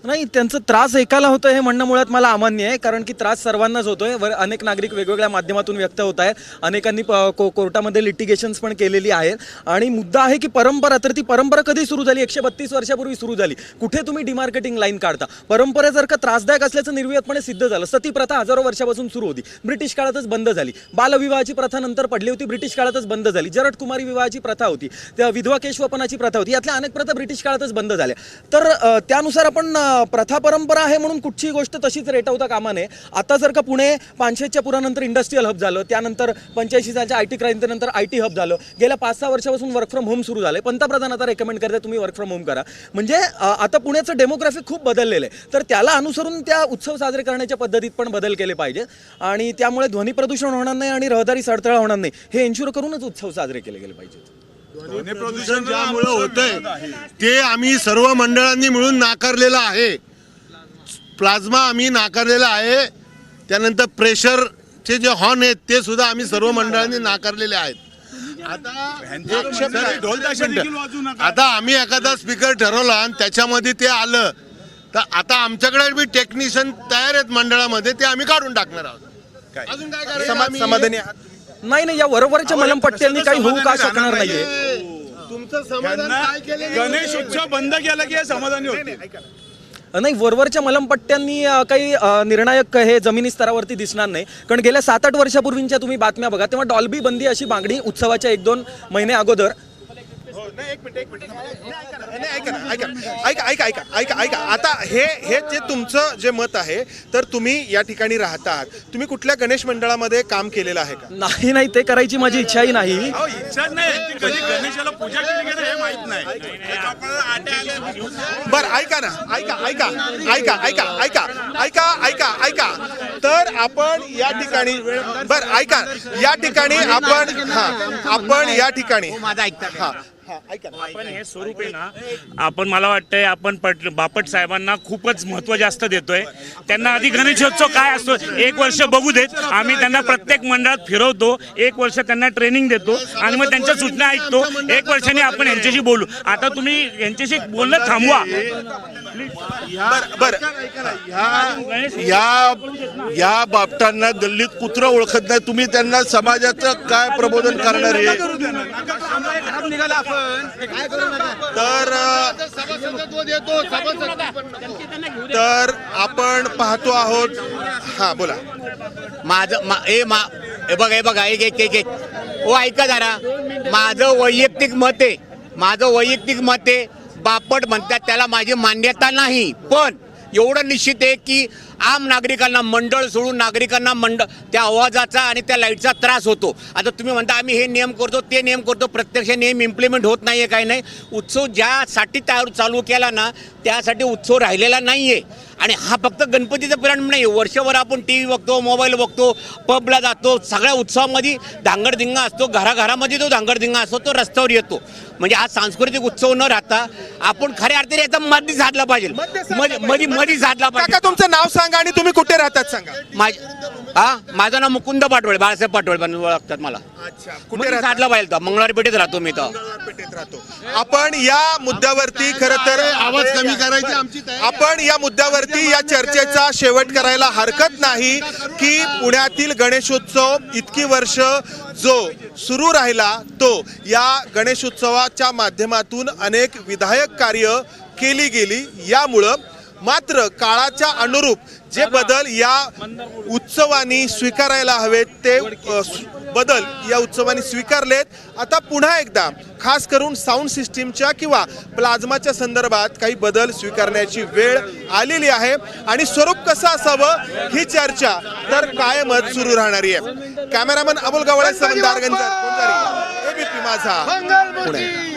नाही, त्यांचं त्रास एकाला होतं हे म्हणणं मुळात मला अमान्य आहे, कारण की त्रास सर्वांनाच होतोय. अनेक नागरिक वेगवेगळ्या माध्यमातून व्यक्त होत आहेत, अनेकांनी कोर्टामध्ये लिटिगेशन्स पण केलेली आहेत. आणि मुद्दा आहे की परंपरा, तर ती परंपरा कधी सुरू झाली? 132 वर्षापूर्वी सुरू झाली. कुठे तुम्ही डिमार्केटिंग लाईन काढता? परंपरा जर का त्रासदायक असल्याचं निर्विवादपणे सिद्ध झालं. सती प्रथा हजारो वर्षापासून सुरू होती, ब्रिटिश काळातच बंद झाली. बालविवाहाची प्रथा नंतर पडली होती, ब्रिटिश काळातच बंद झाली. जरटकुमारी विवाहाची प्रथा होती, त्या विधवा केशवपनाची प्रथा होती. यातल्या अनेक प्रथा ब्रिटिश काळातच बंद झाल्या. तर त्यानुसार आपण प्रथा परंपरा आहे म्हणून कुठची गोष्ट तशीच रेटवता कामा नये. आता जर का पुणे 500च्या पुरानंतर इंडस्ट्रियल हब झालं, त्यानंतर 85 सालच्या IT क्रांतीनंतर IT हब झालं, गेल्या 5-6 वर्षापासून वर्क फ्रॉम होम सुरू झाले. पंतप्रधान आता रेकमेंड करतात तुम्ही वर्क फ्रॉम होम करा. म्हणजे आता पुण्याचं डेमोग्राफिक खूप बदललेलं आहे. तर त्याला अनुसरून त्या उत्सव साजरे करण्याच्या पद्धतीत पण बदल केले पाहिजे आणि त्यामुळे ध्वनी प्रदूषण होणार नाही आणि रहदारी अडथळा होणार नाही, हे एन्श्युअर करूनच उत्सव साजरे केले गेले पाहिजेत. ध्वनी प्रदूषण ज्यामुळे होतंय ते आम्ही सर्व मंडळांनी मिळून नाकारलेलं आहे. प्लाझ्मा आम्ही नाकारलेला आहे. त्यानंतर प्रेशरचे जे हॉर्न आहेत ते सुद्धा आम्ही सर्व मंडळांनी नाकारलेले आहेत. आता आम्ही एखादा स्पीकर ठरवला आणि त्याच्यामध्ये ते आलं तर आता आमच्याकडे बी टेक्निशियन तयार आहेत मंडळामध्ये, ते आम्ही काढून टाकणार आहोत. अजून काय करायचं? समाधानी नाही, या वरवरच्या मलमपट्ट्यांनी काही होऊ का शकणार नाहीये. तुमचं समाधान काय केलं? गणेश उत्सव बंद केला की समाधानी होते. नाही, वरवरच्या मलमपट्ट्यांनी काही निर्णायक हे जमिनी स्तरावरती दिसणार नाही. कारण गेल्या 7-8 वर्षापूर्वींच्या तुम्ही बातम्या बघा, तेव्हा डॉल्बी बंदी अशी मागणी उत्सवाच्या 1-2 महिने अगोदर ऐका आता हे जे तुमचं जे मत आहे तर तुम्ही या ठिकाणी राहतात, तुम्ही कुठल्या गणेश मंडळामध्ये काम केलेलं आहे का? नाही ते करायची माझी इच्छाही नाही. गणेशाला पूजा केली हे माहित नाही. बर ऐका ना, ऐका तर आपण या ठिकाणी या ठिकाणी आपण या ठिकाणी आपण हे स्वरूप आहे ना, आपण मला वाटतंय आपण बापट साहेबांना खूपच महत्व जास्त देतोय. त्यांना आधी गणेशोत्सव काय असतो 1 वर्ष बघू देत. आम्ही त्यांना प्रत्येक मंडळात फिरवतो, 1 वर्ष त्यांना ट्रेनिंग देतो आणि मग त्यांच्या सूचना ऐकतो. 1 वर्षाने आपण यांच्याशी बोलू. आता तुम्ही यांच्याशी बोलणं थांबवा. या बापटांना गल्लीत कुत्रं ओळखत नाही. तुम्ही त्यांना समाजाचं काय प्रबोधन करणार आहे? तर आपण पाहतो आहोत. हा बोला. हे बघा एक ओ ऐका जरा. माझं वैयक्तिक मत आहे बापट म्हणतात त्याला माझी मान्यता नाही, पण एवढं निश्चित आहे की आम नागरिकांना मंडळ सोडून नागरिकांना त्या आवाजाचा आणि त्या लाईटचा त्रास होतो. आता तुम्ही म्हणता आम्ही हे नियम करतो ते नियम करतो, प्रत्यक्ष नियम इम्प्लिमेंट होत नाहीये. काही नाही. उत्सव ज्यासाठी चालू केला ना त्यासाठी उत्सव राहिलेला नाहीये. आणि हा फक्त गणपतीचा परिणाम नाही. वर्षभर आपण टी व्ही बघतो, मोबाईल बघतो, पबला जातो, सगळ्या उत्सवामध्ये धांगडधिंगा असतो, घराघरामध्ये तो धांगडधिंगा असतो, तो रस्त्यावर येतो. म्हणजे हा सांस्कृतिक उत्सव न राहता आपण खऱ्या अर्थाने याचा मध्ये साधला पाहिजे. मध्ये साधला पाहिजे. तुमचं नाव सांगा आणि तुम्ही कुठे राहतात सांगा. माझं नाव मुकुंद पाटोळे, बाळासाहेब पाटोळे ओळखतात मला. कुठे साधला पाहिजे. मंगळवार पेठेत राहतो मी. आपण या मुद्द्यावरती खरं तर आवाज कमी करायची आमची आपण या मुद्द्यावरती या चर्चेचा शेवट करायला हरकत नाही की पुण्यातील गणेशोत्सव इतकी वर्ष जो सुरू राहिला तो या गणेशोत्सवाच्या माध्यमातून अनेक विधायक कार्य केली गेली. यामुळं मात्र काळाच्या अनुरूप जे बदल या उत्सवांनी स्वीकारायला हवेत ते बदल या उत्सवांनी स्वीकारलेत. आता पुन्हा एकदा खास करून साऊंड सिस्टीमच्या किंवा प्लाझ्माच्या संदर्भात काही बदल स्वीकारण्याची वेळ आलेली आहे आणि स्वरूप कसं असावं ही चर्चा तर कायमच सुरू राहणारी आहे. कॅमेरामन अमोल गवळे, संदार गंजारी, एबीपी माझा, पुणे.